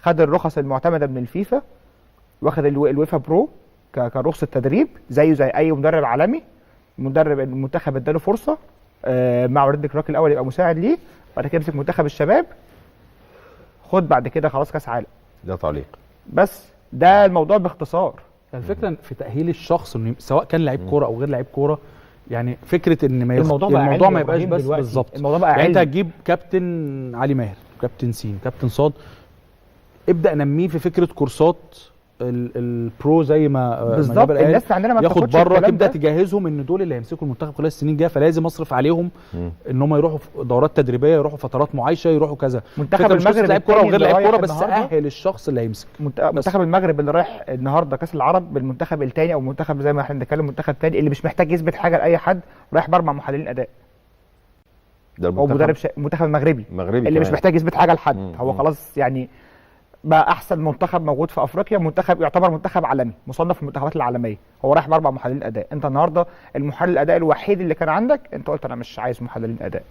خد الرخص المعتمده من الفيفا، واخد الويفا برو كرخصه تدريب زيه زي اي مدرب عالمي. مدرب المنتخب اداله فرصه مع وليد كراك الاول يبقى مساعد ليه، بعد كده يمسك منتخب الشباب، خد بعد كده خلاص كاس عالم. ده تعليق. بس ده الموضوع باختصار. الفكره في تاهيل الشخص انه سواء كان لعيب كوره او غير لعيب كوره، يعني فكره ان الموضوع ما يبقاش بس بالظبط. الموضوع بقى يعني انت هتجيب كابتن علي ماهر، كابتن سين، كابتن صاد، ابدا نميه في فكره كورسات البرو زي ما بالظبط. الناس عندنا ما ياخد بره، تبدا تجهزهم ان دول اللي هيمسكوا المنتخب خلال السنين الجايه، فلازم اصرف عليهم ان هم يروحوا دورات تدريبيه، يروحوا فترات معايشه، يروحوا كذا. منتخب المغرب لعيب كوره وغير لعيب كوره، بس اهل الشخص اللي هيمسك. منتخب المغرب اللي رايح النهارده كاس العرب بالمنتخب الثاني، او منتخب زي ما احنا بنتكلم منتخب ثاني اللي مش محتاج يثبت حاجه لاي حد، رايح ب4 محللين اداء. ده او مدرب المنتخب المغربي اللي كمان مش محتاج يثبت حاجه لحد. هو خلاص يعني بقى احسن منتخب موجود في افريقيا، منتخب يعتبر منتخب عالمي مصنف في المنتخبات العالميه، هو رايح ب4 محللين اداء. انت النهارده المحلل الاداء الوحيد اللي كان عندك انت قلت انا مش عايز محللين اداء.